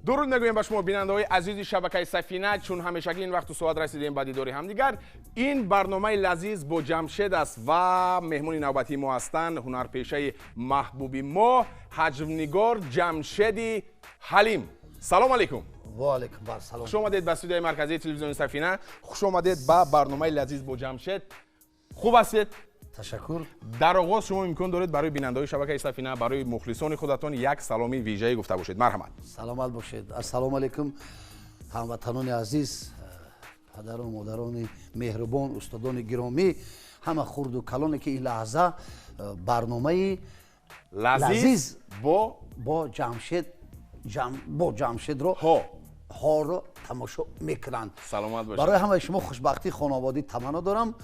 درود میگویم به شما بیننده‌های عزیز شبکه سفینه. چون همیشگی این وقت و ساعت رسیدیم به دیدار همدیگر. این برنامه لذیذ با جمشید است و مهمون نوبتی ما هستند هنرپیشه محبوب ما حجم‌نگار جمشیدی حلیم. سلام علیکم. و علیکم سلام. خوش آمدید به استودیوی مرکزی تلویزیون سفینه. خوش آمدید به برنامه لذیذ با جمشید. خوب هستید؟ تشکر. در آغاز شما امکان دارید برای بیننده‌های شبکه سفینه برای مخلصان خودتان یک سلامی ویژه‌ای گفته باشید. مرحمت. سلامت باشید. السلام علیکم هموطنان عزیز، پدر و مادران مهربان، استادان گرامی، همه خرد و کلانی که این لحظه برنامه لذیذ با جمشید رو تماشا میکنند. سلامت باشید. برای همه شما خوشبختی خانوادگی تمنا دارم.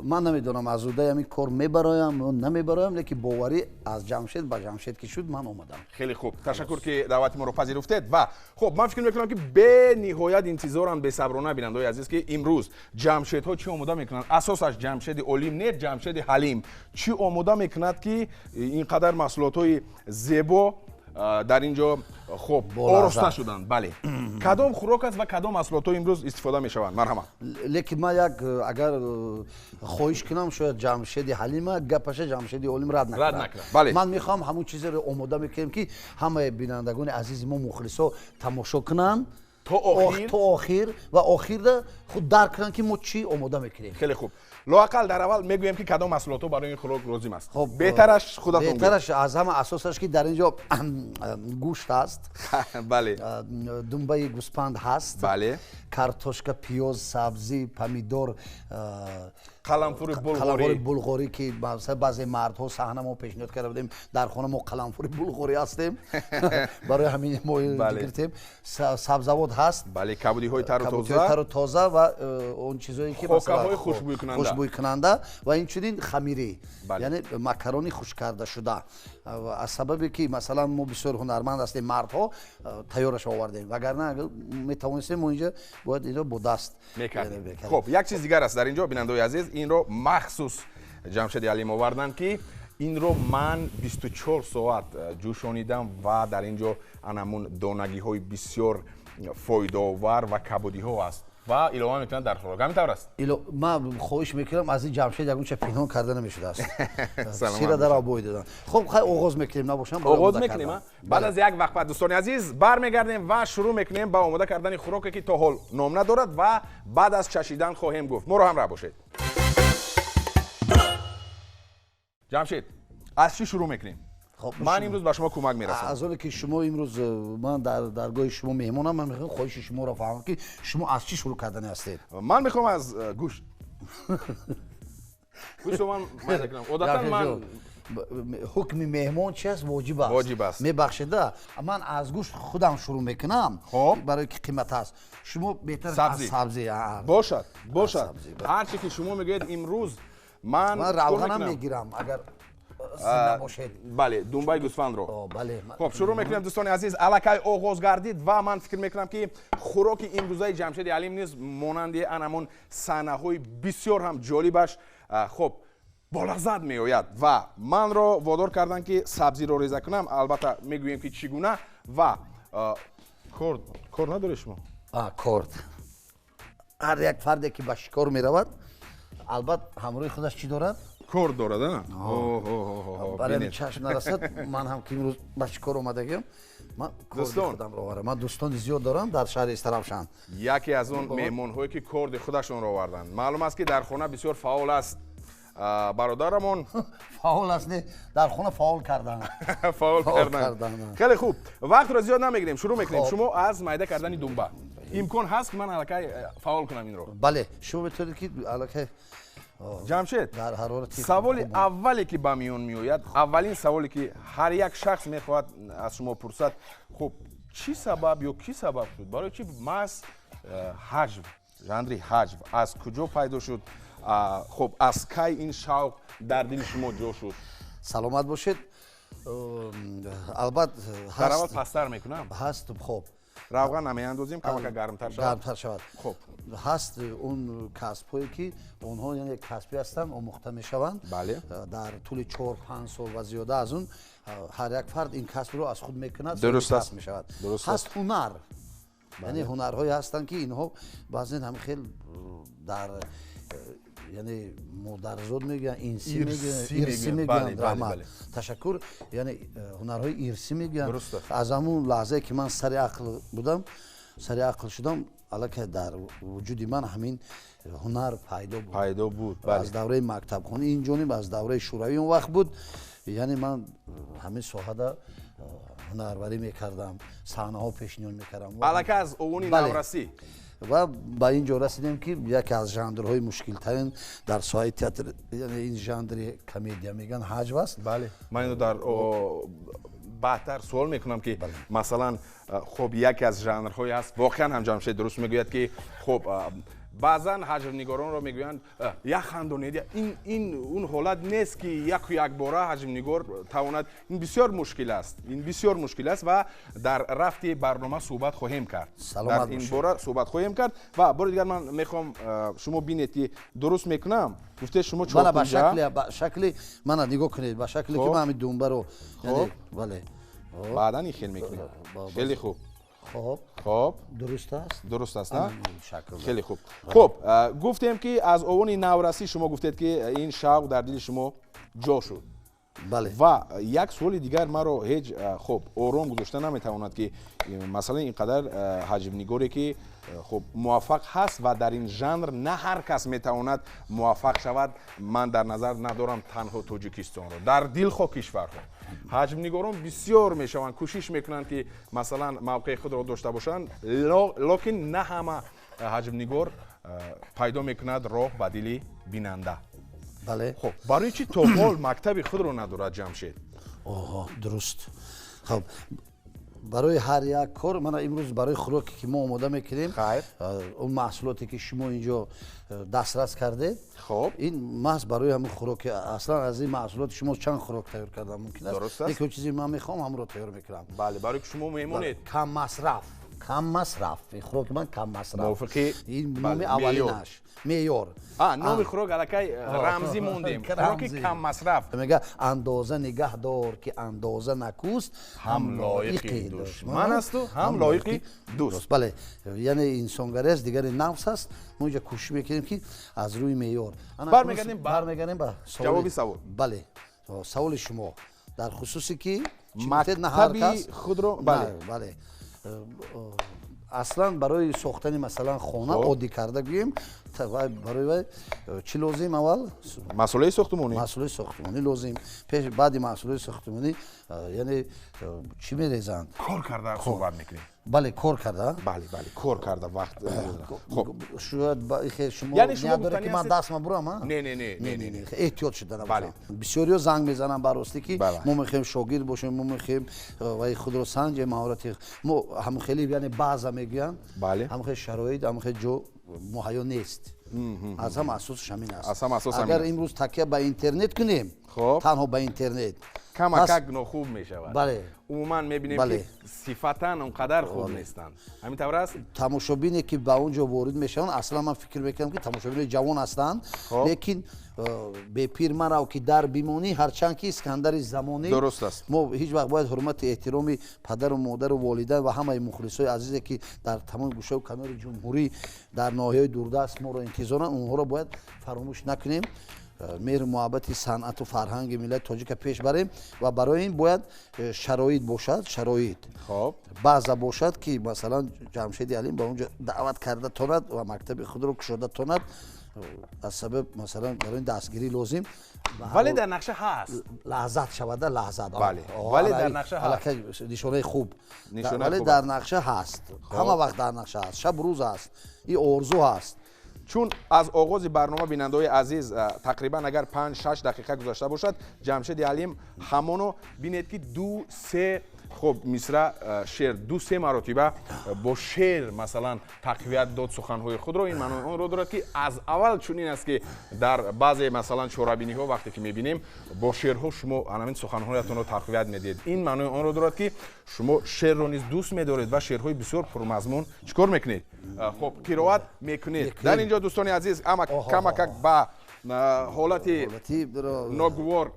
من نمیدونم از اوده همین کار میبرایم و نمیبرایم، لیکن باوری از جمشید به جمشید که شد من اومدم. خیلی خوب، تشکر که دعوت ما رو پذیرفتید. و خب من فکر میکنم که به نهایت انتظارم به صبرانه بیننده‌های عزیز که امروز جمشید ها چی آماده میکنند، اساسش جمشید علیم نه جمشید حلیم چی آماده میکند که اینقدر محصولات های زیبا در اینجا خب آراسته شدن. بله. کدام خوراک است و کدام محصولات امروز استفاده میشوند؟ مرحمت. لیکن من یک اگر خواهش کنم شاید جمشیدی حلیم گپش جمشیدی علیم رد نکنه. بله. من میخوام همون چیزی رو آماده میکنیم که همه بینندگان عزیز ما مخلصا تماشا کنن تا آخر و آخر خود درک کنن که ما چی آماده میکنیم. خیلی خوب. لااقل در اول میگویم که کدام محصولات برای این خوراک لازم است. خب بهترش خودتون بگید. بهترش از همه اساسش که در اینجا گوشت است. بله. دنبه گوسفند هست. بله. کارتوشکا، پیاز، سبزی، پمیدور، قلمفور بلغاری که بعضی مردها صحنه ما پیشنهاد کرده بودیم در خانه ما قلمفور بلغاری هستیم برای همین ما گرفتیم. سبزیجات هست. بله. کبودی های تر و تازه و اون چیزایی که مثلا خوشبوی کننده و این چنین خمیری. یعنی مکارونی خشک کرده شده. از سببی که مثلا ما بسیار هنرمند هستیم مردها تیارش آوردیم، وگرنه اگر میتوانستیم اینجا باید اینجا با دست میکردیم. خب یک چیز دیگر است در اینجا بیننده‌های عزیز، این رو مخصوص جمشیدی حلیم آوردن که این رو من 24 ساعت جوشانیدم و در اینجا انمون دانگی های بسیار فایده آور و کبودی ها است و الهام میکنند در خوراک. همین طور است. من خواهش میکنم از این جمشید یک اونچه پنهان کرده نمیشده است. سیره در آبوی دادن. خب خیلی آغاز میکنیم نباشم. آغاز میکنیم. بعد از یک وقت دوستان عزیز برمیگردیم و شروع میکنیم با آماده کردن خوراکی که تا حال نام ندارد و بعد از چشیدن خواهیم گفت. ما رو همراه باشید. جمشید از چی شروع میکنیم؟ خب من امروز به شما کمک میرسم. از اون که شما امروز من در درگاه شما مهمونم، من میخوام خواهش شما رو فهمم که شما از چی شروع کردن هستید. من میخوام از گوشت. گوشت من کنم. عادتا من حکم مهمان چی است؟ واجب است. میبخشیده من از گوشت خودم شروع میکنم برای که قیمت است. شما بهتر از سبزی باشد. هر چی که شما میگید امروز من روغنم میگیرم اگر بله دنبای گوسفند رو. بله. خب شروع میکنیم دوستان عزیز. الکی آغاز گردید و من فکر میکنم که خوراک امروزه جمشیدی حلیم نیز مانند انمون صحنه های بسیار هم جالبش خب با لذت میآید و من را وادار کردن که سبزی رو ریزه کنم. البته میگوییم که چگونه و کرد نداره شما؟ کرد هر یک فردی که به شکار میرود البته همراه خودش چی دارد؟ کرد دارد. برای چشم نرسد من هم که امروز به شکار اومدگیم من کرد خودم رو آوردم. من دوستان زیاد دارم در شهر استرابشان. یکی از اون مهمان هایی که کرد خودشون رو آوردن. معلوم است که در خانه بسیار فعال است. برادرمون فعال است نه در خانه فعال کردن. فعال کردن. خیلی خوب. وقت رو زیاد نمیگیریم. شروع میکنیم. شما از میده کردن دنبه امکان هست که من الکی فعال کنم این رو؟ بله شما بتونید که الکی جمشید در حرارت سوال اولی که به میون میآید، اولین سوالی که هر یک شخص میخواهد از شما پرسد، خب چی سبب یا کی سبب شد برای چی محض حجم ژانری حجم از کجا پیدا شد؟ خب از کی این شوق در دل شما جا شد؟ سلامت باشید. البته در اول پستر میکنم هست. خب равған намеандозим камака гармтар шавад. Хуб. ҳаст он касбҳое ки онҳо яъне касбӣ ҳастанд, омӯхта мешаванд. Дар тӯли 4-5 сол ва зиёда аз он ҳар як фард ин касбро аз худ мекунад, дуруст аст мешавад. ҳаст ҳунар, яъне ҳунарҳое ҳастанд ки инҳо баъзен ҳам хел дар яъне модарзод мегӯянд, ирсӣ мегӯянд. Раҳмат, ташаккур, яъне ҳунарҳои ирсӣ мегӯянд. аз ҳамун лаҳзае ки ман сари ақл шудам, аллакай дар вуҷуди ман ҳамин ҳунар пайдо буд. аз давраи мактабхона ин ҷониб, аз давраи шӯравӣ он вақт буд. яъне ман ҳамин соҳада ҳунарварӣ мекардам, саҳнаҳо пешниҳод мекардам. аллакай аз овуни наврасӣ ва ба ин ҷо расидем ки яке аз жанрҳои мушкилтарин дар соҳаи театр, яъне ин жанри комедия мегӯянд, ҳаҷв аст. ман инро дар баъдтар суол мекунам ки масалан хуб яке аз жанрҳое ҳаст, воқеан ҳам Ҷамшед дуруст мегӯяд ки хуб баъзан ҳаҷвнигоронро мегӯянд як хандонеди, ин он ҳолат нест ки яку якбора ҳаҷвнигор тавонад. ин бисёр мушкил аст ва дар рафти барнома суҳбат хоҳем кард, дар ин бора суҳбат хоҳем кард. ва бори дигар ман мехоҳам шумо бинед ки дуруст мекунам. гуфте шумо ба шакли мана нигоҳ кунед, ба шакле ки ман ҳамин думбаро баъдан ин хел мекунем. хеле хуб. خب درست است نه؟ خیلی خوب. خب گفتیم که از اوان نورسی شما گفتید که این شوق در دل شما جا شد. بله. و یک سوال دیگر مرا هیچ خب آرام گذاشته نمیتواند که مثلا اینقدر حجم نگاری که خب موفق هست و در این ژانر نه هر کس میتواند موفق شود. من در نظر ندارم تنها تاجیکستان رو، در دل خاک کشورها حجم نگاران بسیار میشوند، کوشش میکنند که مثلا موقع خود را داشته باشند، لکن نه همه حجم نگار پیدا میکند راه به دل بیننده. بله. خب برای چی تا حال مکتب خود رو ندارد جمشید؟ درست. خب برای هر یک کار، من امروز برای خوراکی که ما آماده میکنیم، اون محصولاتی که شما اینجا دسترس کرده، خب این محض برای همون خوراک. اصلا از این محصولات شما چند خوراک تیار کردم ممکن است؟ درست است. یک چیزی من میخوام هم رو تیار میکنم. بله، برای که شما میمونید کم مصرف. این خوراک من کم مصرف. موافقی؟ این نام اولینش معیار. نام خوراک الکی رمزی موندیم. خوراک کم مصرف. میگه اندازه نگه دار که اندازه نکوست هم لایق دشمن است و هم لایق دوست. بله، یعنی انسانگری است، دیگر نفس است. ما اینجا کوشش میکنیم که از روی معیار برمیگردیم به جوابی سوال. بله، سوال شما در خصوصی که مکتبی خود رو بله اصلا برای ساختن مثلا خانه عادی کرده گوییم برای چی لازم؟ اول مسئله ساختمانی لازم. پیش بعد مسئله ساختمانی یعنی چی میریزند؟ کار کرده صحبت میکنیم. بله کار کرده. بله کار کرده وقت. خب شاید شما یعنی شما داره که من دست برم ها؟ نه احتیاط شده نباشم. بله. بسیاری زنگ میزنن براستی که ما میخوایم شاگرد باشیم، ما میخوایم و خود رو سنج مهارت ما هم خیلی یعنی بعضا میگن بله هم خیلی شرایط هم خیلی جو مهیا نیست. از هم اساسش همین است. اگر امروز تکیه به اینترنت کنیم، تنها به اینترنت کم خوب میشود. بله. عموما میبینیم که صفتا اونقدر خوب نیستند. همین طور است. تماشابینی که به اونجا وارد میشن اصلا من فکر میکنم که تماشابین جوان هستند، لیکن به پیر مرا که در بیمونی هرچند که اسکندر زمانی درست است. ما هیچ وقت باید حرمت احترام پدر و مادر و والدین و همه مخلصای عزیزی که در تمام گوشه و کنار جمهوری در ناحیه دوردست ما رو انتظارن، اونها رو باید فراموش نکنیم. مهر محبت صنعت و فرهنگ ملت تاجیک پیش بریم و برای این باید شرایط باشد. خب بعضا باشد که مثلا جمشیدی علیم با اونجا دعوت کرده تاند و مکتب خود رو کشاده تاند از سبب مثلا برای این دستگیری لازم. ولی در نقشه هست لحظت شود لحظت. بله ولی در نقشه هست نشانه خوب. ولی در نقشه هست. همه وقت در نقشه هست. شب روز هست. این آرزو هست. چون از آغاز برنامه بیننده‌های عزیز تقریبا اگر 5-6 دقیقه گذشته باشد، جمشید علیم همونو بینید که 2-3 خب مصر شعر دو سه مرتبه با شعر مثلا تقویت داد سخنهای خود رو. این معنی اون رو دارد که از اول چنین است که در بعضی مثلا شورابینی ها وقتی که میبینیم با شعرها شما همین سخنهایتون رو تقویت میدید. این معنی اون رو دارد که شما شعر رو نیز دوست می‌دارید و شعرهای بسیار پرمضمون چیکار میکنید؟ خب قرائت میکنید. در اینجا دوستان عزیز اما کمک با حالت ناگوار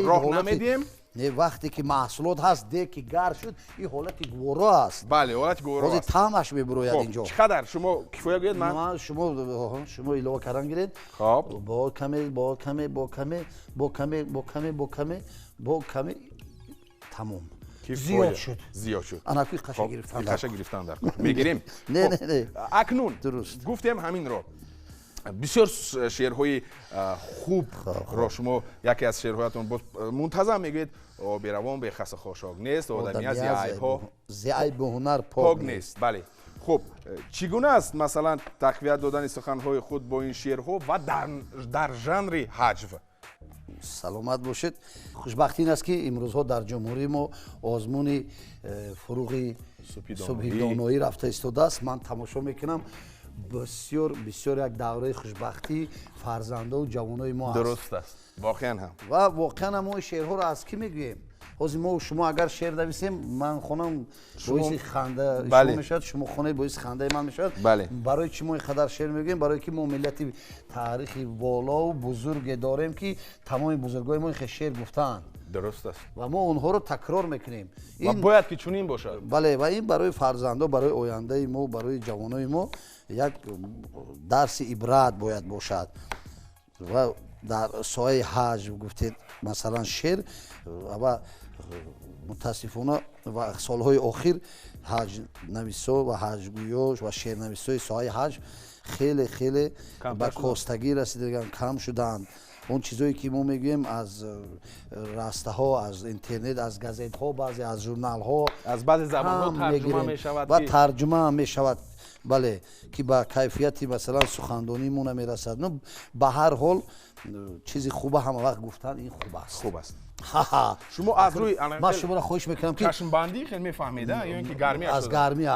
راه نمیدیم. نه وقتی که محصولات هست دیگه گار شد این حالت گورا است. بله حالت گورا است. تامش میبروید اینجا. چقدر شما کفایت گوید من شما ایلو کردن گیرید. خب با کمی تمام. زیاد شد. انا کی قشنگ گرفتن. قشنگ گرفتن در کار. میگیریم. نه. اکنون درست. گفتم همین رو. بسیار شعرهای خوب را شما یکی از شعرهایتون منتظم میگید بیروان به خس خاشاک نیست آدمی از عیب هنر پاک نیست. بله خب چگونه است مثلا تقویت دادن سخنهای خود با این شعرها و در ژانر هجو؟ سلامت باشید. خوشبختی این است که امروزها در جمهوری ما آزمون فروغ سپیدانایی رفته ایستاده است. من تماشا میکنم بسیار یک دوره خوشبختی فرزنده و جوانای ما است. درست است واقعا هم و واقعا ما شعرها رو از کی میگوییم؟ حاضر ما شما اگر شعر نویسیم من خونم باعث خنده شما میشد، شما خونه باعث خنده من میشد. برای چی ما اینقدر شعر میگیم؟ برای که ما ملتی تاریخی والا و بزرگ داریم که تمام بزرگای ما این شعر گفتن. درست است و ما اونها رو تکرار میکنیم. و باید که چنین باشد. بله و این برای فرزنده، برای آینده ما، برای جوانای ما یک درس عبرت باید باشد. و در سایه حج گفتید مثلا شعر و متاسفانه و سالهای اخیر حج نویسا و حج گویاش و شعر نویسای سایه حج خیلی به کاستگی رسیدگان، کم شدند. اون چیزایی که ما میگیم از راسته ها، از اینترنت، از گازیت ها، بعضی از ژورنال ها، از بعضی زبان ها ترجمه می شود و ترجمه می شود. بله که با کیفیتی مثلا سخنرانی مون نمیرسد. نه به هر حال چیزی خوبه همه وقت گفتن این خوب است. شما از روی من شما را خواهش میکنم که چشم بندی خیلی میفهمیده یا اینکه گرمی از گرمیش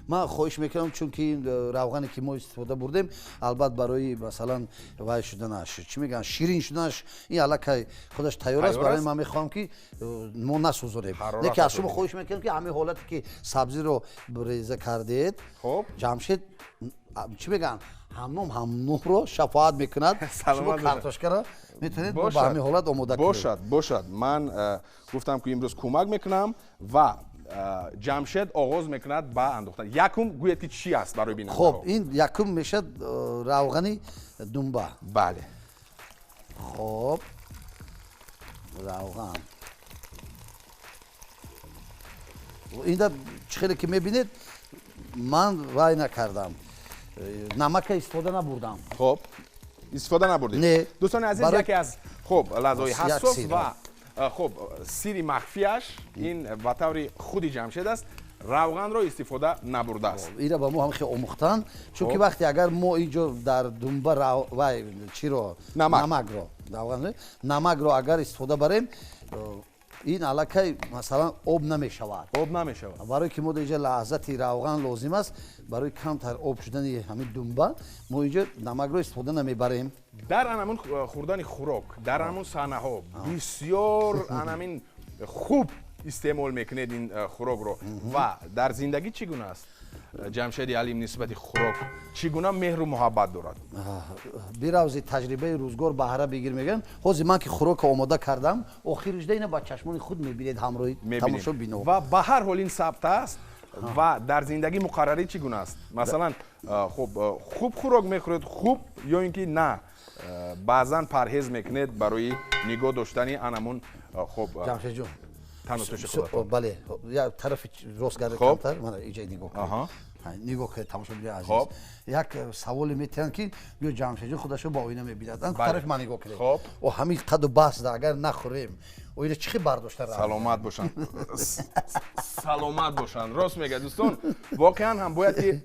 من خواهش میکنم، چون که این روغنی که ما استفاده بردیم البته برای مثلا وای شدنش چی میگن شیرین شدنش این الکی خودش تیار است. برای من میخوام که ما نسوزونیم. لیکن از شما خواهش میکنم که همین حالتی که سبزی رو بریزه کردید خب جمشید چی میگن همنوم رو شفاعت میکند. شما کارتوشکا را میتونید با همین حالت آماده کنید. باشد من گفتم که امروز کمک میکنم و جمشید آغاز میکند با انداختن. یکم گوید که چی است برای بیننده ها؟ خب این یکم میشد روغنی دنبه. بله خب روغن اینجا خیلی که میبینید من وای نکردم، نمک استفاده نبردم. خب استفاده نبردید؟ نه دوستان عزیز یکی از خب لحظه‌های حساس و خب سری مخفیش این به طور خودی جمشید است، روغن را استفاده نبرده است. اینا با ما هم خیلی آموختن، چون که وقتی اگر ما اینجا در دنبه وای چی رو نمک رو اگر استفاده بریم این علاقه مثلا آب نمی شود. برای که ما اینجا لحظت روغن لازم است، برای کمتر آب شدن همین دنبه ما اینجا نمک رو استفاده نمی بریم. در همون خوردن خوراک، در همون صحنه ها بسیار همین خوب استعمال میکنید این خوراک رو. و در زندگی چگونه است جمشیدی علیم نسبت خوراک؟ چگونه مهر و محبت دارد؟ بیراوزی تجربه روزگار بهره بگیر میگن. حاضر من که خوراک آماده کردم آخرش دیگه با چشمان خود میبینید، همراهی تماشا بینو. و به هر حال این ثبت است. و در زندگی مقرری چگونه است؟ مثلا خب خوب خوراک میخورید خوب، یا اینکه نه بعضا پرهیز میکنید برای نگاه داشتنی انمون؟ خب جمشید جون تنوتوش خودتون. بله یا طرف راست گرده کمتر من اینجا نگاه که تماشا بینید عزیز. یک سوال میتونن که بیا جمشید خودشو با آینه میبیند، طرف من نگاه کنید و همین قد و بس اگر نخوریم و اینا چی برداشته را سلامت باشن. راست میگه دوستان، واقعا هم باید که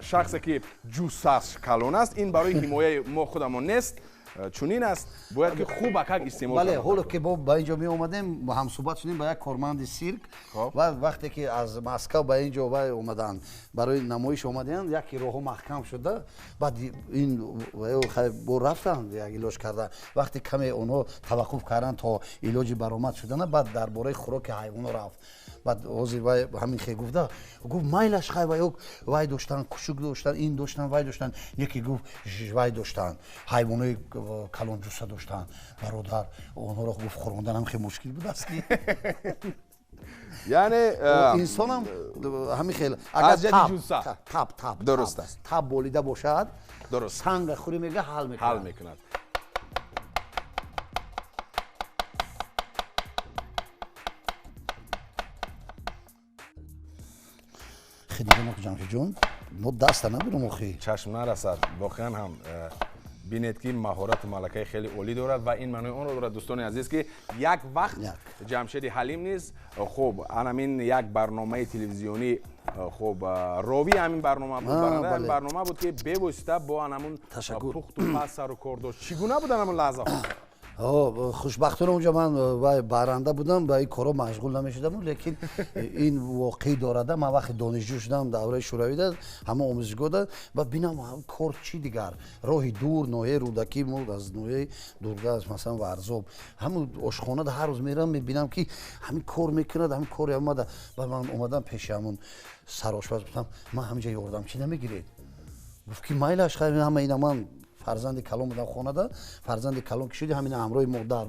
شخصی که جوسش کلان است این برای حمایه ما خودمون نیست، чунин аст бояд ки хуб акак истеъмол бале ҳоло ки мо ба инҷо меомадем ҳамсуҳбат шудем ба як корманди сирк ва вақте ки аз Москав ба инҷо вай омаданд барои намоиш омаданд яки роҳҳо маҳкам шуда баъд ин бо рафтанд як илоҷ карда вақте каме онҳо таваққуф карданд то илоҷи баромад шудана баъд дар бораи хӯроки ҳайвонҳо рафт баъд ҳозир вай ҳамин хе гуфта гуфт майлаш хай вай доштанд кушук доштанд ин доштанд вай доштанд яке гуфт вай доштанд ҳайвонои калонҷуса доштанд бародар онҳоро гуфт хӯрондан ҳам хеле мушкил будааст ки яъне инсонам ҳамин хел агар таб дуруст аст таб болида бошад дуруст санга хӯри мега ҳал мекунад ҷамшедҷон мо даста набурам охи чашм нарасад воқеан ҳам бинед ки маҳорату малакаи хеле олӣ дорад ва ин маънои онро дорад дӯстони азиз ки як вақт ҷамшеди ҳалим низ хуб анамин як барномаи телевизионӣ хуб ровии ҳамин барнома буд барандаи ҳамин барнома буд ки бевосита бо анамун пухту пас сару кор дошт чӣ гуна буд анамун лаҳзаҳо хушбахтона унҷа ман вай баранда будам ба ин коро машғул намешудам лекин ин воқеӣ дорада ман вақти донишҷӯ шудам давраи шӯравида ҳама омӯзишгоҳда ба бинам кор чӣ дигар роҳи дур ноҳияи рӯдакӣ мо аз ноҳияи дурда масалан варзоб ҳамн ошхонада ҳар рӯз мерам мебинам ки ҳамин кор мекунад ҳамин кори омада ба ман омадам пеши ҳамон сарошпаз гуфтам ман ҳаминҷа ёрдам чӣ намегиред гуфт ки майлаш хай ҳама ина ман фарзанди калон будам хонада фарзанди калон ки шуди ҳамин ҳамроҳи модар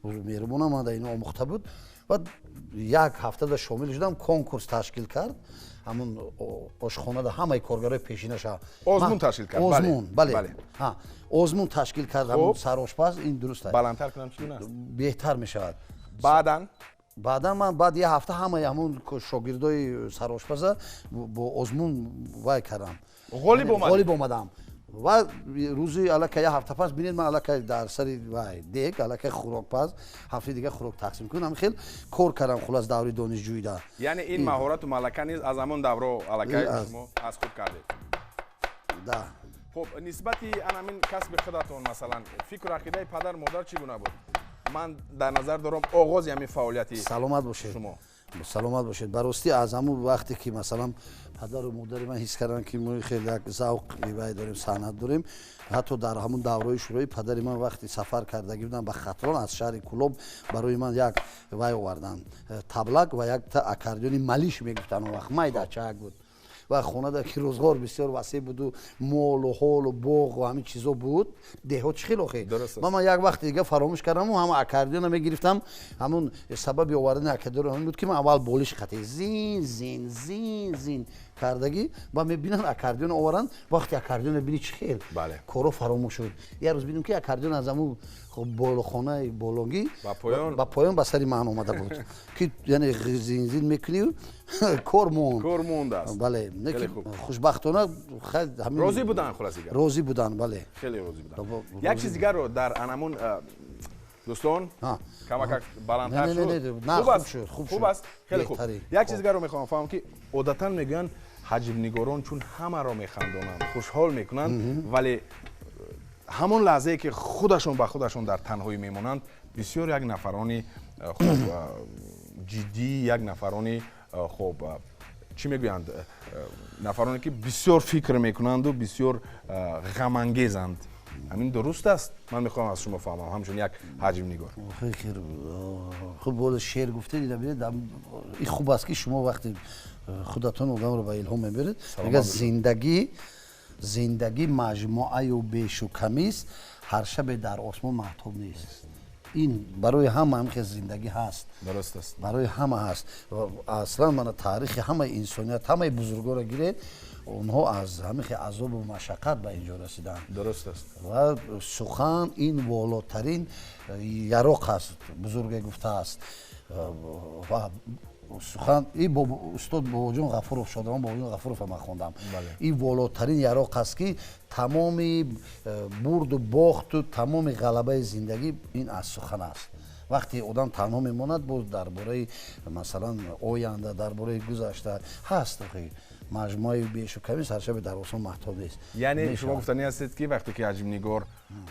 меҳрубонам ман дар ино омӯхта буд баъд як ҳафтада шомил шудам конкурс ташкил кард ҳамон ошхонада ҳамаи коргарои пешинаша озмун ташкил кард озмун бале озмун ташкил кард ҳамон сарошпаз ин дуруст аст баландтар кунам чӣ гуна аст беҳтар мешавад баъдан ман баъд як ҳафта ҳамаи ҳамон шогирдои сарошпаза бо озмун вай кардам ғолиб омадам ва рӯзи аллакай як ҳафта пас бинед ман аллакай дар сари вай дег аллакай хӯрокпаз ҳафтаи дигар хӯрок тақсим кунам хел кор кардам хулас даври донишҷӯида яъне ин маҳорату малака низ аз ҳамон давро аллакай шумо аз худ кардед да хуб нисбати анамин касби худатон масалан фикру ақидаи падар модар чӣ гуна буд ман дар назар дорам оғози ҳамин фаъолияти саломат бошед шумо саломат бошед баростӣ аз ҳамун вақте ки масалан падару модари ман ҳис карданд ки мо хеле як завқи вай дорем санъат дорем ҳатто дар ҳамун давраи шӯравӣ падари ман вақти сафар кардагӣ будам ба хатрон аз шаҳри кулоб барои ман як вай оварданд таблак ва якта аккордеони малиш мегуфтанд он вақт майдачак буд ва хонада ки рӯзгор бисёр васеъ буду молу ҳолу боғ ва ҳамин чизо буд деҳот чӣ хел охе ман як вақти дига фаромӯш кардам ҳама аккордеона мегирифтам ҳамун сабаби овардани аккордеон ҳамин буд ки ман аввал болиш қатӣ зин кардагӣ ва мебинанд аккордеон оваранд вақти аккордеона бини чӣ хел коро фаромӯш шуд як рӯз бинем ки аккордеон аз ҳамун болохонаи болонгӣ ба поён ба сари ман омада буд ки яъне зин мекунӣ кор мондааст бале хушбахтона розӣ буданд хуласига розӣ буданд бале хеле розӣ буданд як чизи дигарро дар анамун дӯстон камакак баландтар шуд хуб аст хеле хуб як чизи дигарро мехоҳам фаҳмам ки одатан мегӯянд ҳаҷмнигорон чун ҳамаро механдонанд хушҳол мекунанд вале ҳамон лаҳзае ки худашон ба худашон дар танҳоӣ мемонанд бисёр як нафарони хуб ҷиддӣ як нафарони хуб чӣ мегӯянд нафароне ки бисёр фикр мекунанду бисёр ғамангезанд ҳамин дуруст аст ман мехоҳам аз шумо фаҳмам ҳамчун як ҳаҷмнигор хуб бола шеър гуфтед бинед ин хуб аст ки шумо вақте худатон одамро ба илҳом меберед мегӯяд зиндагӣ маҷмуаю бешу камист ҳар шабе дар осмон маҳтоб нест ин барои ҳама ҳамихе зиндагӣ ҳаст дуруст аст барои ҳама ҳаст аслан мана таърихи ҳамаи инсоният ҳамаи бузургоро гиред онҳо аз ҳамихе азобу машаққат ба инҷо расиданд дуруст аст ва сухан ин волотарин яроқ аст бузурге гуфтааст ва сухан ин устод бобоҷон ғафуров шодамон бобоҷон ғафуров ман хондам ин волотарин яроқ аст ки тамоми бурду бохту тамоми ғалабаи зиндагӣ ин аз сухан аст вақте одам танҳо мемонад боз дар бораи масалан оянда дар бораи гузашта ҳаст مجموعه بیش و کمی سرشب در آسمان محتاب نیست. یعنی شما گفتنی هستید که وقتی که حجم نگار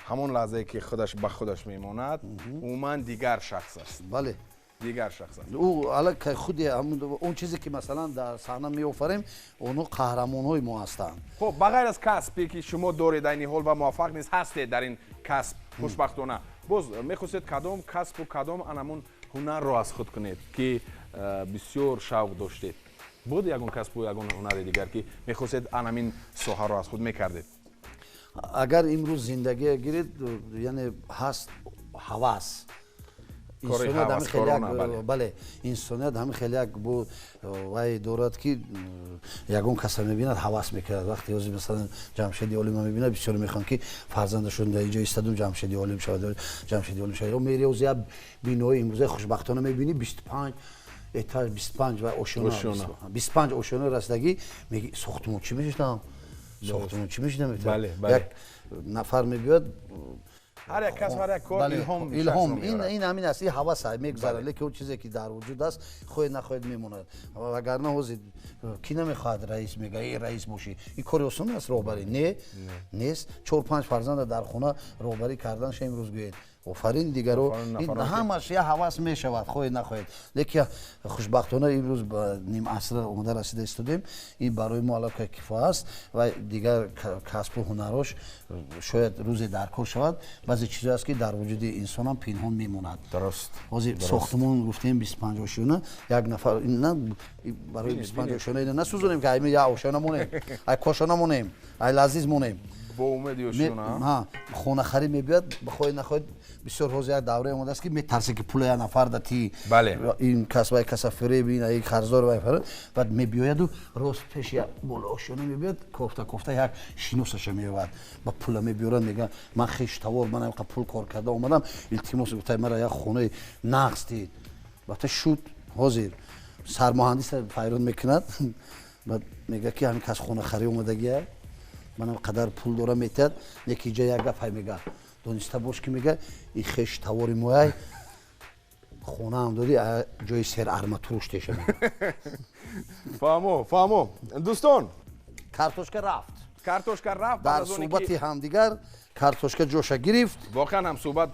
همون لحظه که خودش به خودش میماند عموما دیگر شخص است. بله دیگر شخص است. او الان خود اون چیزی که مثلا در صحنه میآفریم اونو قهرمان‌های ما هستند. خب بغیر از کسبی که شما دارید در این حال و موفق نیست هستید در این کسب خوشبختانه باز میخواستید کدام کسب و کدام انمون هنر رو از خود کنید که بسیار شوق داشتید بود یگون کسب و یگون هنر دیگر که میخواستید انمین ساحه رو از خود میکردید اگر امروز زندگی گیرید یعنی هست هوس انسانیت همه خیلی بله انسانیت همه خیلی بو وای دورات که یگون کس میبیند هوس میکرد وقتی از مثلا جمشیدی عالم میبینه بسیار میخوان که فرزندشون در اینجا ایستادم جمشیدی عالم شود جمشیدی عالم شود میری از یا بینوی امروز خوشبختانه میبینی 25 اتاج 25 و اوشونا 25 اوشونا رسیدگی میگی ساختمون چی میشدم ساختمون چی میشدم بله یک نفر میبیاد هر یک کس هر یک کار الهام این همین است این هوس میگذره لیکن اون چیزی که در وجود است خود نخواهد میموند وگرنه وزید کی نمیخواد رئیس میگه ای رئیس باشی این کار آسان است رهبری نه نیست 4 5 فرزند در خونه رهبری کردن ش امروز گوید آفرین دیگرو این همش یه هوس میشود خود نخواهد لیکن خوشبختانه امروز با نیم عصر اومده رسیده استودیم این برای ما الان کفایت است و دیگر کسب و هنراش شاید روز در کار شود بعضی چیزا است که در وجود انسان هم پنهان میموند درست ساختمون گفتیم 25 اوشونه یک نفر نه برای 25 اوشونه نه سوزونیم که همین یا اوشونه مونیم ای کوشونه مونیم ای لازیز مونیم با امید اوشونه ها خونه خرید میبیاد بخواد نخواد بسیار روز یک دوره اومده است که میترسه که پول یک نفر دتی این کسبای کسافری بین یک خرزار و فرد بعد میبیاد و روز پیش یک بولاشونه میبیاد کوفته یک شینوسش میاد با پول میبیورن میگه من خیش توار من پول کار کرده اومدم التماس گفته مرا یک خونه نقص دید وقتی شد حاضر سرمهندس فایرون میکند بعد میگه که همین کس خونه خرید اومدگیه من قدر پول دارم میتاد یکی جای یک گپ میگه دونسته باش که میگه این خش تواری موی خونه هم داری جای سر ارماتوروش تشه میگه فهمو دوستان کارتوشکا رفت در صحبت همدیگر کارتوشکا جوشا گرفت واقعا هم صحبت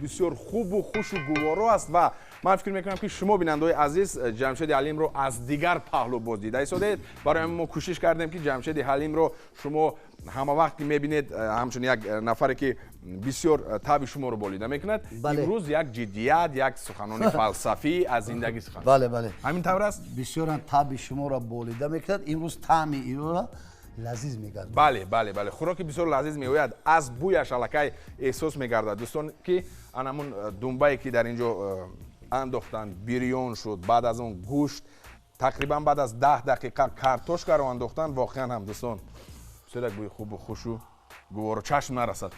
بسیار خوب و خوش و گوارا است و من فکر میکنم که شما بیننده‌های عزیز جمشید حلیم رو از دیگر پهلو باز دیده ایستادید برای ما کوشش کردیم که جمشید حلیم رو شما همه وقت که میبینید همچون یک نفری که بسیار طبع شما رو بالیده میکند امروز یک جدیت یک سخنان فلسفی از زندگی سخن بله همین طور است بسیار طبع شما رو بالیده میکند امروز طعم اینو را لذیذ میگرد بله خوراک بسیار لذیذ میآید از بویش الکای احساس میگردد دوستان که همون دنبایی که در اینجا انداختن بریون شد بعد از اون گوشت تقریبا بعد از 10 دقیقه کارتوشکا رو انداختن واقعا هم دوستان بسیار بوی خوب و خوش و گوارا چشم نرسد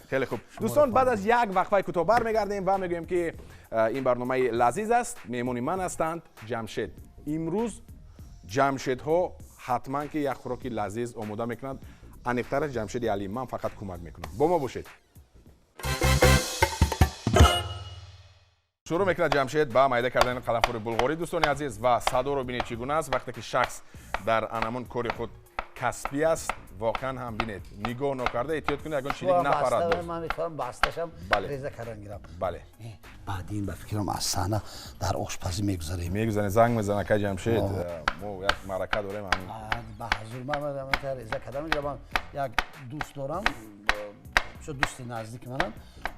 خیلی خوب دوستان بعد از یک وقفه کوتاه برمیگردیم و میگویم که این برنامه لذیذ است مهمون من هستند جمشید امروز جمشیدها حتما که یک خوراکی لذیذ آماده میکنند انیقتر جمشیدی حلیم من فقط کمک میکنم با ما باشید شروع میکنه جمشید با میده کردن قلمخور بلغاری دوستان عزیز و صدا رو ببینید چگونه است وقتی که شخص در انمون کار خود کسبی است واقعا هم ببینید نگاه نکرده احتیاط کنید اگه چیزی نپرد من میتونم بستشم ریزه کردن گیرم بله بعد این به فکرم از صحنه در آشپزی میگذاریم زنگ میزنه که جمشید ما یک معرکه داریم همین به حضور من ریزه کردن میگم یک دوست دارم شو دوست نزدیک منم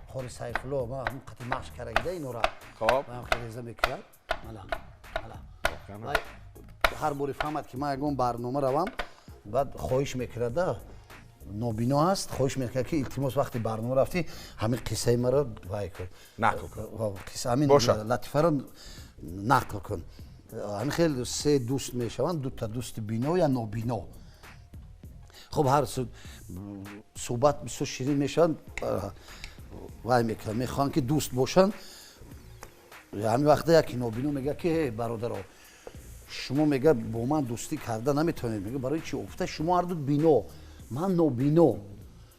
خوری سیفلو ما هم قطعی مخش کرده اینو را خب من خریزه میکرد مالا هر باری فهمد که من یکون برنامه روم بعد خواهش میکرده نابینا هست خواهش میکرد که التماس وقتی برنامه رفتی همین قصه ما رو نقل کن قصه همین لطیفه رو نقل کن همین خیلی 3 دوست میشوند 2 تا دوست بینا یا نابینا خب هر صحبت بسیار شیرین میشن وای میکنن میخوان که دوست باشن همین وقتا یکی نابینا میگه که برادرها شما میگه با من دوستی کرده نمیتونید میگه برای چی افته شما هر دو بینا من نابینا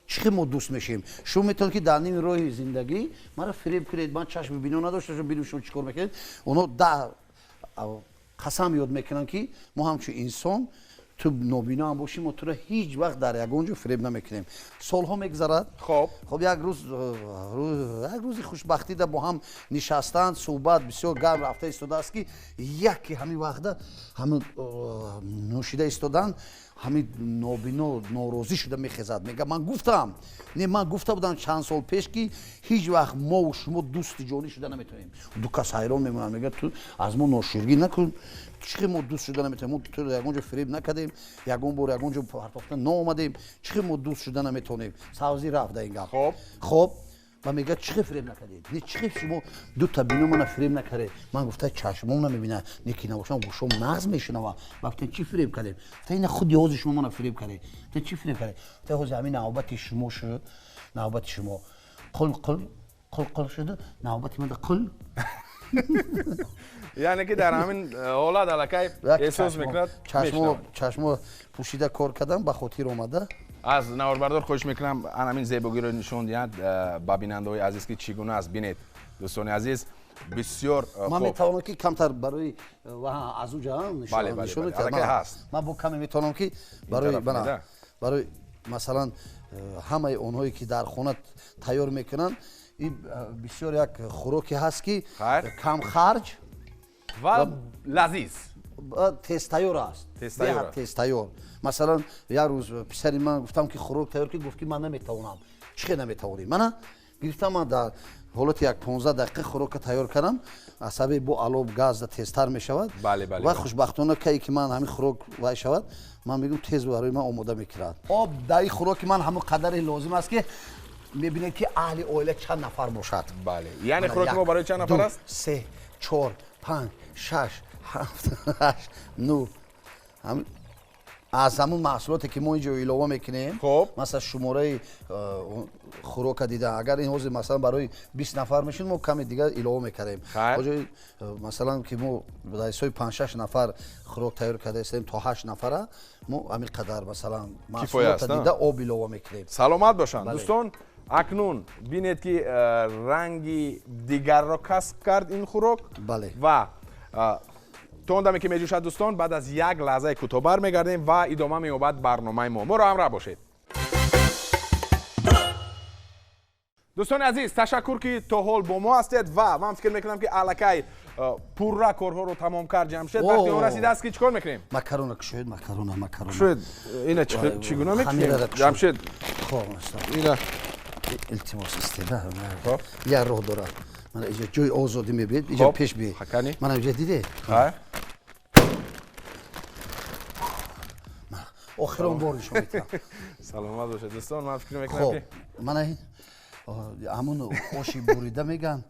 چی ما دوست میشیم شما میتونید که در نیم راه زندگی مرا فریب کنید من چشم بینا نداشته شما ببینم شما چیکار میکنید اونو қасам ёд мекунам ки мо ҳамчун инсон ту нобино ҳам бошим мо туро ҳеҷ вақт дар ягон ҷо фиреб намекунем. Солҳо мегузарад. Хоб як рӯзи хушбахтида бо ҳам нишастанд, суҳбат бисёр гарм рафта истодааст ки яке ҳамин вақта ҳамин нӯшида истоданд, ҳамин нобино норозӣ шуда мехезад. Мега ман гуфтам, не ман гуфта будам чанд сол пеш ки ҳеҷ вақт мову шумо дӯсти ҷонӣ шуда наметавонем. ду кас ҳайрон мемонанд, мега ту аз мо ноширгӣ накун. چی ما دوست شدن نمیتونیم؟ ما تو یکونجا فریب نکردیم، یکون بار یکونجا پرتافتن نامدیم. چی ما دوست شدن نمیتونیم؟ سازی رفت این گپ. خب من میگم چی فریب نکردید؟ نه چی شما دو تا بینو من فریب نکردید؟ من گفتم چشمم نمیبینه، نکی نباشم گوشم نغز میشنوه. گفتم چی فریب کردید؟ تا این خود یازی شما من فریب کردید. تا چی فریب کردید؟ تا هوز همین نوبت شما شد، نوبت شما قل شده، نوبت من قل. یعنی که در همین حالت علاقه احساس میکند چشم پوشیده کار کردم به خاطر اومده. از نواربردار خوش میکنم همین زیبایی رو نشون دهند به بیننده‌های عزیز که چگونه است. بینید دوستان عزیز بسیار خوب. من میتونم که کمتر برای از اونجا نشون بدم. من با کمی میتونم که برای مثلا همه اونهایی که در خانه تیار میکنن این بسیار یک خوراکی هست که کم خرج و لذیذ تستایور است. تستایور. مثلا یک روز پسری من گفتم که خوراک تیار که گفت که من نمیتونم. چی نمیتونی؟ من گفتم من در حالت یک 15 دقیقه خوراک تیار کردم. عصبی با آلوب گاز تستر میشود. و خوشبختانه که من همین خوراک وای شود من میگم تیز برای من آماده میکرد. آب دای خوراک من همون قدر لازم است که میبینید که اهل اویله چند نفر باشد. بله. یعنی خوراک ما برای چند نفر است؟ 3 4 5 6 7 8 9 همین از همون محصولاتی که ما اینجا علاوه میکنیم. خب مثلا شماره خوراک دیدن اگر این حوض مثلا برای 20 نفر میشین ما کمی دیگه علاوه میکنیم. مثلا که ما در حساب 5 6 نفر خوراک تیار کرده هستیم تا 8 نفره ما همین قدر مثلا محصولات دیده آب علاوه میکنیم. سلامت باشند دوستان. اکنون بینید که رنگی دیگر را کسب کرد این خوراک. بله. و توندمی که میجوشد دوستان بعد از یک لحظه کوتاه برمیگردیم و ادامه مییابد برنامه ما را همراه باشید. دوستان عزیز تشکر که تا حال با ما هستید و من فکر میکنم که الکی پورا کارها رو تمام کرد جمشید. وقتی اون رسیده است که چیکار میکنیم؟ مکرون کشید مکرون. شد اینا چگونه میکنیم جمشید؟ خب اینا التماس استفاده یا راه داره. من اینجا جای آزادی میبینید اینجا پیش بی. من اینجا دیده. آخرین بار شما میتونم. سلامت باشه دوستان. من فکر میکنم که من همون آشی بریده میگن.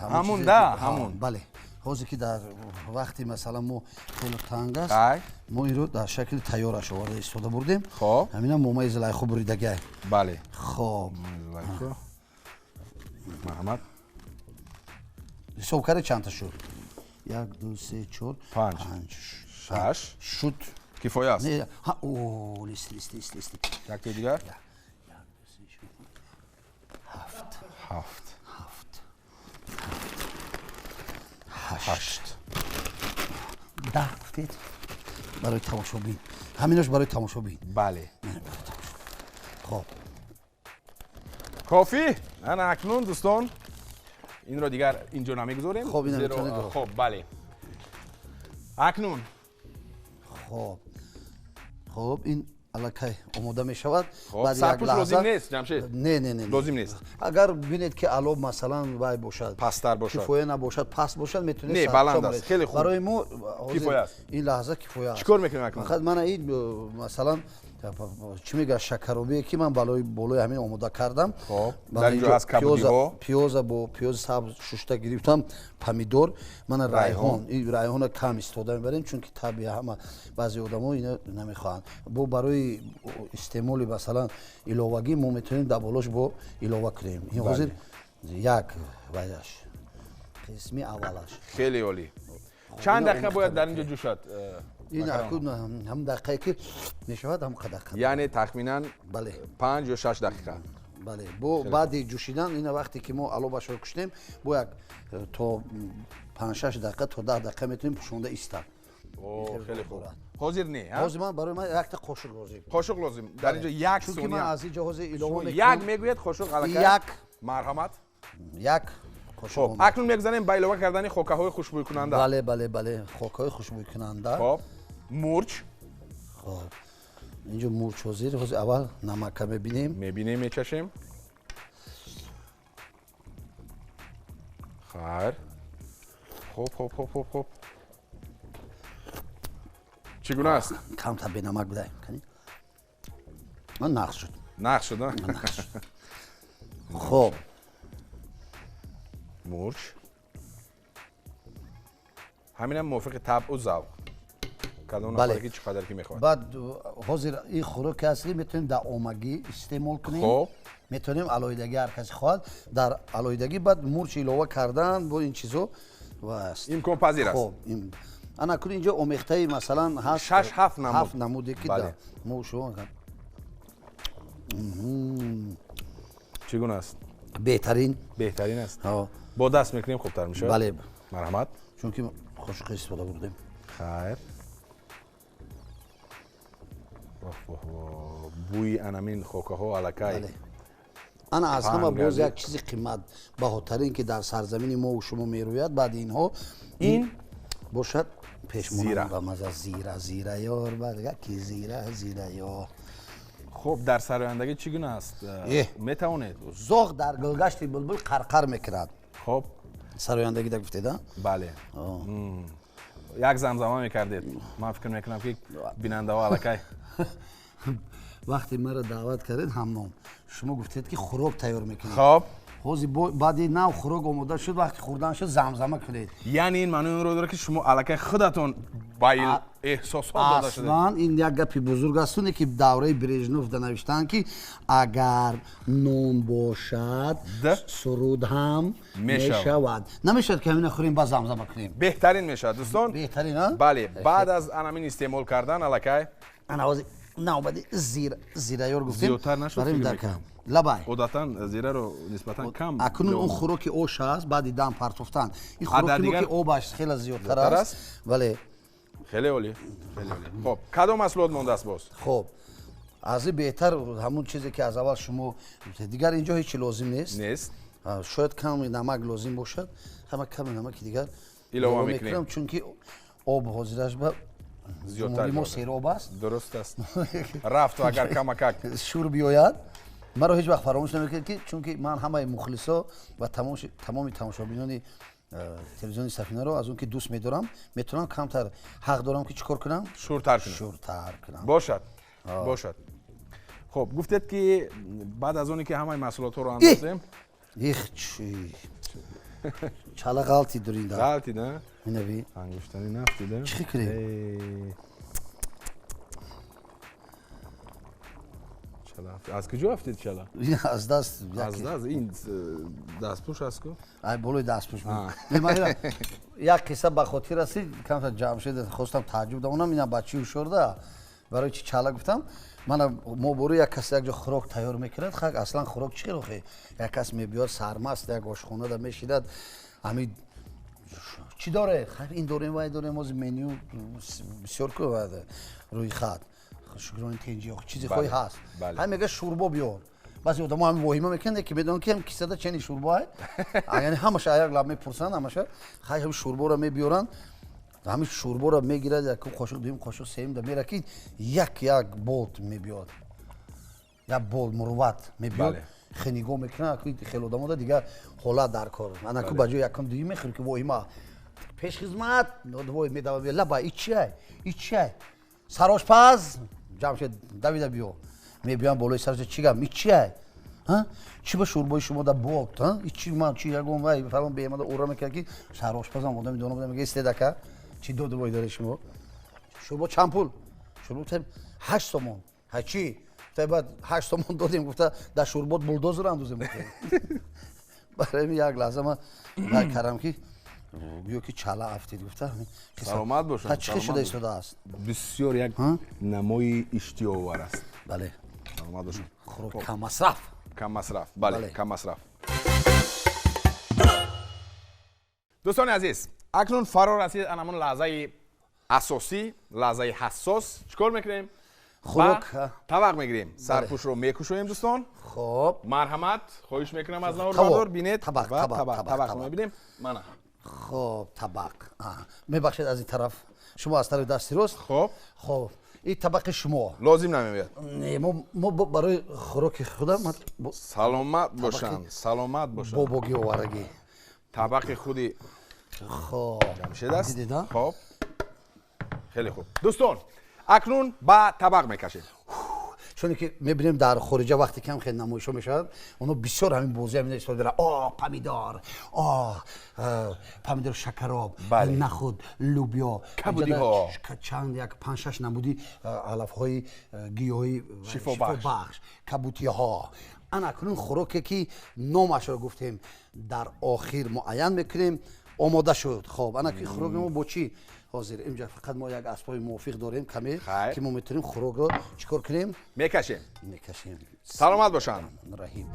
همون. بله. حوزی که در وقتی مثلا ما خیلی تنگ است ما این رو در شکل تیارش آورده استفاده بردیم. خب همین هم مومای زلیخو بریدگی. بله. خب محمد حساب کرده چند تا شد؟ 1 2 3 4 5 6 شد. کفایه است. نه اوه لیست یک دیگه 7 8 10 گفتید برای تماشابین. همیناش برای تماشابین. بله. خب کافی. انا اکنون دوستان این رو دیگر اینجا نمیگذاریم. خب این میتونه. خب بله. اکنون خب این الکی آماده می شود. بعد یک لحظه لازم نیست جمشید. نه لازم نیست. اگر ببینید که علوب مثلا وای باشد پستر باشد کفایه نباشد پست باشد میتونید نه بلند است خیلی خوب برای ما کفایه است. این لحظه کفایه است. چیکار میکنیم اکنون؟ من این مثلا چی میگه شکروبی که من بالای همین آماده کردم. خب در اینجا هست کبودی ها. پیاز سبز ششته گرفتم. پمیدور من ریحان. این ریحان کم استفاده میبریم چون که طبیعی همه بعضی آدما اینا نمیخوان. برای استعمال مثلا علاوگی ما میتونیم دبالاش با علاوه کنیم. این حاضر یک وایش قسمی اولش. خیلی عالی. چند دقیقه باید در اینجا جوشد؟ این هم دقیقه که میشود هم قدر. یعنی تخمینا 5 یا 6 دقیقه. бале бо баъди ҷӯшидан ина вақте ки мо алобашро куштем бо як то 5-6 дақиқа то 10 дақиқа метавонем пӯшонда истад. خیلی خوب. حاضر نه ها؟ ҳозир ман барои ман як та қошуқ лозим. قاشق لازم. در اینجا یک чунки ثانیه. ман аз инҷо ҳозир илова یک мекунам. میگوید قاشق الکی. یک مرحمت. як خب اکنون میگذاریم به علاوه کردن خوکه‌های خوشبوی کننده. бале бале бале хокҳои хушбӯйкунанда. خب مرچ. خب اینجا مرچ ҳозир аввал намака мебинем. میبینیم میچشیم. خیر. خوب. چگونه است؟ камтар бенамак бидаем канӣ. ман нақс шуд. نقش شد نه؟ خب مرچ. همینم موافق طبع و ذوق. کدوم بله. خوراکی چقدر کی میخواد؟ баъд ҳозир ин хӯроки аслӣ метавонем дар омагӣ истеъмол кунем. خب метавонем алоҳидаги ҳар касе хоҳад дар алоҳидагӣ баъд мурч илова кардан бо ин чизо васт. امکان پذیر است. خب ана кун инҷо омехтаи масалан ҳаст 6-7 намуд. 7 намуде ки بله. да мо шумо چگونه است؟ беҳтарин. بهترین است. ҳо با دست میکنیم خوبتر میشه. бале مرحمت. чунки қошуқ истифода бурдем. خیر. بوی انامین خوکه ها الکای. бале ана аз ҳама Пангарди. боз як чизи қиматбаҳотарин ки дар сарзамини мову шумо мерӯяд баъди инҳо این бошад Зира. пешмонанд ва маза зира ёр ки зира ёр خب در سرایندگی چگونه است؟ میتوانید. зоғ дар гулгашти булбул қарқар мекунад. خب сарояндагӣ да гуфтеда. بله. یک زمزمه میکردید. من فکر میکنم که بیننده ها الکای. вақте маро даъват кардед ҳаммом шумо гуфтед ки хӯрок тайёр мекунед. خب ҳозир баъди нав хӯрок омода шуд вақти хӯрдан шуд замзама кунед. یعنی این معنی اون رو داره که شما الکای خودتون با احساسات داده شده. аслан ин як гапи бузург аст оне ки давраи брежнев да навиштанд ки агар нон бошад суруд ҳам мешавад. намешавад ки ҳамина хӯрем ба замзама кунем. بهترین میشه دوستان. беҳтарин а? بله بعد از انامین استعمال کردن الکای ана ҳозир навбади зираёр гуфтем. زیادتر نشد барои فکر дарка میکنم. лабай عادتا زیره رو نسبتا کم. акунун он хӯроки ош аст баъди дам партофтан ин Ада хӯроки мо дигар- ки обаш хеле зиёдтар زیادتر аст. است. бале خیلی عالی. خیلی عالی. خب کدام محصولات مونده است باز؟ хоб аз ин беҳтар ҳамун чизе ки аз аввал шумо дигар инҷо ҳеҷ чи лозим нест. نیست. шояд каме намак лозим бошад. ҳама каме намаки дигар илова мекунам чунки об ҳозираш ба زیادتر мо کرده. сероб аст. درست است. رفت و اگر کمکک шур биёяд маро ҳеҷ вақт фаромӯш намекунед ки чунки ман ҳамаи мухлисо ва тамоми тамошобинони телевизиони сафинаро аз он ки дӯст медорам метавонам камтар ҳақ дорам ки чӣ кор кунам شورتر کنید. шуртар кунам. باشد. باشد. خب گفتید که بعد از اونی که همه محصولات رو انداختیم их чи чала ғалти дуринда غلطی نه؟ минаби انگشتری نفت دیده؟ چی کنی؟ چلا از کجا افتید چلا؟ аз даст از دست این دستپوش است که؟ ай болои дастпӯш як қисса ба хотир расид камтар ҷамшед хостам тааҷҷуб дамонам ина бачи ҳушёрда барои чи чала гуфтам мана мо бору як касе якҷо хӯрок тайёр мекунад хак аслан хӯрок чӣ хӯрохе як кас мебиёд сармаст як ошхонада мешинад ҳамин чӣ доре ин дорем вай дорем ҳозир меню бисёр рӯи хат шукрони тенҷи чизи хоҳӣ ҳаст ҳам мега шӯрбо биёр баъзе одамо ҳамин воҳима мекунанд ки медонанд ки ҳам кисада чени шӯрбо яъне ҳамаша як лаб мепурсанд ҳамаша хай ҳам шӯрборо мебиёранд ҳамин шӯрборо мегирад як қошуқ дуюм қошуқ сеюм да мера ки як болт мебиёд як бол мурувват мебиёд хенигоҳ мекунад хеле одамода дигар ҳолат дар кор ана ку ба ҷои якум дуюм мехӯри ки воҳима пешхизмат вой медава лаба ичай сарошпаз ҷамшед давида биё мебиём болои сараш чӣ гап ичай чӣ ба шӯрбои шумо да болт ичи ман чи ягон вай фалон беъмада ура мекард ки сарошпазам одами дона буда мега истедака чӣ доду вой доред шумо шӯрбо чанд пул шӯрбо гуфтем 8 сомон ҳа чӣ баъд 8 сомон додем гуфта дар шӯрбот булдозро андозем барои ин як лаҳза ман дар кардам ки гӯё ки чала афтид гуфта саломат бошад. чӣ хел шуда истодааст бисёр як намои иштиёвар аст. бале саломат бошад. хӯрок камасраф کم مصرف. بله کم مصرف. دوستان عزیز، اکنون فرا رسید همون لحظه اساسی، لحظه حساس. چیکار میکنیم؟ خوراک طبق میگیریم. سرپوش رو میکشویم دوستان. خب مرحمت خواهش میکنم از نوردار بینید. طبق رو میبینیم. من خب طبق میبخشید از این طرف، شما از طرف دستی راست. خب این طبق شما لازم نمیاد. نه ما برای خوراک خودم سلامت باشن، سلامت باشن. باباگی و ورگی طبق خودی خب جمشید است. خب خیلی خوب دوستان، اکنون با طبق میکشیم. چون که میبینیم در خارج وقتی کم خیلی نمایش میشد، اونا بسیار همین بازی همین استفاده دارن. پمیدار شکراب، نخود، لوبیا، کبودی ها، چند یک 5-6 نمودی علف های گیاهی شفا بخش، کبوتی ها. اکنون خوراکی که نامش رو گفتیم در آخر معین میکنیم آماده شد. خب اکنون خوراک ما با چی حاضر؟ اینجا فقط ما یک اسباب موافق داریم کمی که ما میتونیم خوراک رو چیکار کنیم؟ میکشیم. سلامت باشن. رحیم.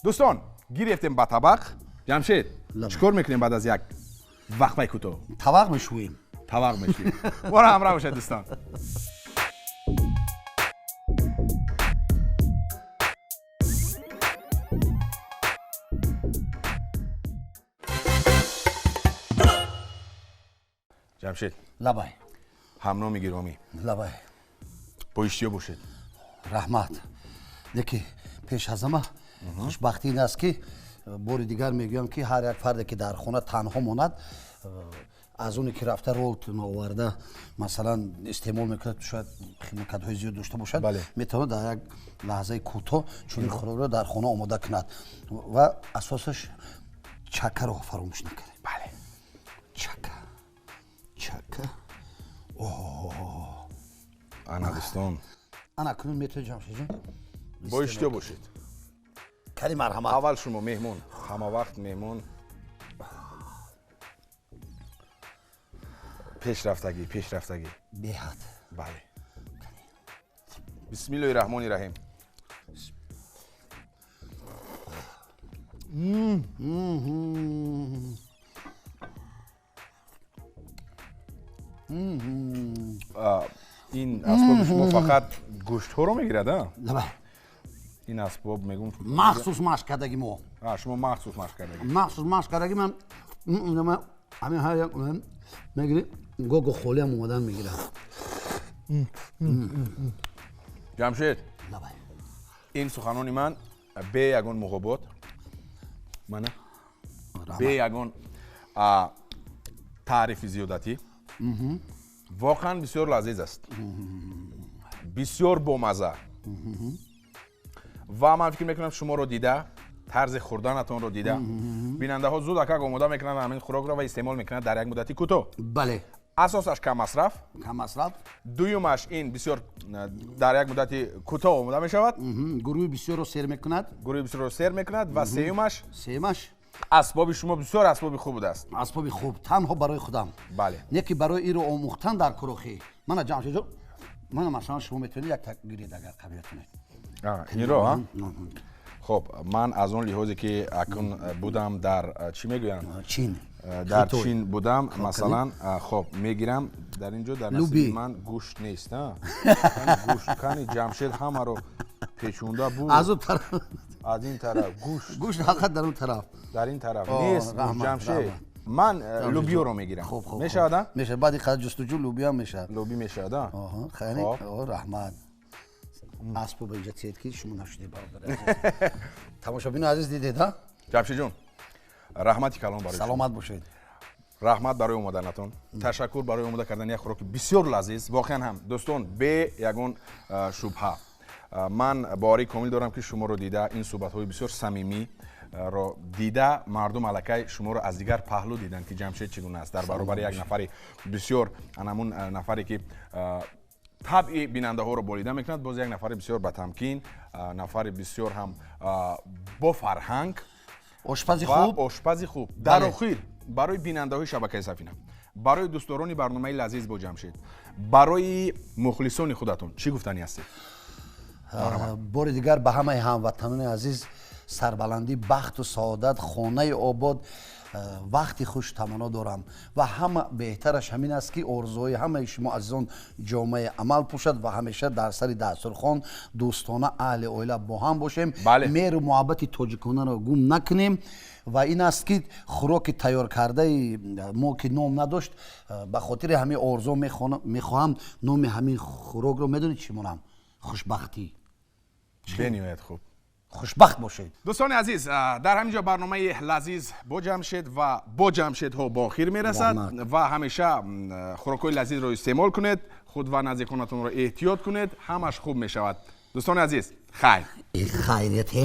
دوستان گرفتیم با طبق. جمشید چیکار میکنیم بعد از یک وقفه کوتاه؟ طبق میشوییم. برو همراه باشید دوستان. جمشید لبای همنام گرامی، لبای پویشتیا باشید. رحمت. دیگه پیش از همه خوشبختی این است که بار دیگر میگویم که هر یک فرد که در خانه تنها ماند، از اونی که رفته رولت آورده مثلا استعمال میکنه، شاید خدمت‌های زیاد داشته باشد، میتونه در یک لحظه کوتاه چون این خوراک را در خانه آماده کند و اساسش چکه رو فراموش نکنه. بله چکه. انا دوستان اکنون میتونه جمشید جان بایشتیا باشید. کلی مرحمت. اول شما مهمون، همه وقت مهمون. پیشرفتگی بیحد. بله. بسم الله الرحمن الرحیم. این اسباب شما فقط گوشت ها رو میگیرد؟ نه، این اسباب میگم مخصوص مشق کردگی ما. شما مخصوص مشق کردگی. من همین هر یک میگیری گوگو خولی هم اومدن میگیرم. جمشید این سخنانی من به یگون مغابات منه به یگون تعریف زیادتی واقعا بسیار لذیذ است، بسیار بامزه و من فکر میکنم شما رو دیده، طرز خوردنتون رو دیده، بیننده ها زود اکا آماده میکنن همین خوراک رو و استعمال میکنن در یک مدتی کوتاه. بله. اساسش کم مصرف. دویمش این بسیار در یک مدتی کوتاه آماده میشود. گروه بسیار رو سیر میکند. و سیمش اسباب شما بسیار اسباب خوب بوده است. اسباب خوب تنها برای خودم. بله. نه که برای این رو آموختن در کروخی. من جمشید جو من مثلا شما میتونید یک گرید اگر قبیل کنید. این رو ها؟ خب من از اون لحاظی که اکن بودم در چی میگوین؟ چین. در چین بودم مثلا خب میگیرم در اینجا در نصیب من گوشت نیست. گوشت کنی جمشید همه رو پیچونده بود. از اون طرف. از این طرف گوشت فقط در اون طرف. در این طرف نیست جمشید. من لوبیا رو میگیرم. میشه؟ میشه. بعد خرج جستجو لوبیا میشه. لوبی میشه. خیلی رحمت. اسبو به اینجا تیت که شما نشده برادر. تماشابین عزیز دیدید ها؟ جمشید جون رحمتی کلام برای سلامت باشید. رحمت برای اومدنتون. تشکر برای اومده کردن یک خوراک بسیار لذیذ. واقعا هم دوستان به یگون شبهه ман боварии комил дорам ки шуморо дида ин суҳбатҳои бисёр самимӣ ро дида мардум аллакай шуморо аз дигар паҳлӯ диданд ки ҷамшед чӣ гуна аст дар баробари як нафари бисёр анамун нафаре ки табъи бинандаҳоро болида мекунад, боз як нафари бисёр батамкин, нафари бисёр ҳам бо фарҳанг, ошпази хуб. Дар охир барои бинандаҳои шабакаи Сафина, барои дӯстдорони барномаи Лазиз бо Ҷамшед, барои мухлисони худатон чӣ гуфтанӣ ҳастед? бори дигар ба ҳамаи ҳамватанони азиз сарбаландӣ, бахту саодат, хонаи обод, вақти хуштамоно дорам ва ҳама беҳтараш ҳамин аст ки орзуҳои ҳамаи шумо азизон ҷомаи амал пӯшад ва ҳамеша дар сари дастурхон дӯстона аҳли оила бо ҳам бошем, меҳру муҳаббати тоҷиконаро гум накунем ва ин аст ки хӯроки тайёркардаи мо ки ном надошт, ба хотири ҳамин орзу мехоҳам номи ҳамин хӯрокро медонед чӣ монам? хушбахтӣ. бениҳоят хуб. хушбахт бошед. дӯстони азиз, дар ҳамин ҷо барномаи Лазиз бо Ҷамшед ва бо Ҷамшедҳо бо охир мерасад ва ҳамеша хӯрокҳои лазизро истеъмол кунед, худ ва наздиконатонро эҳтиёт кунед, ҳамаш хуб мешавад. дӯстони азиз, хайр. Хайрияте.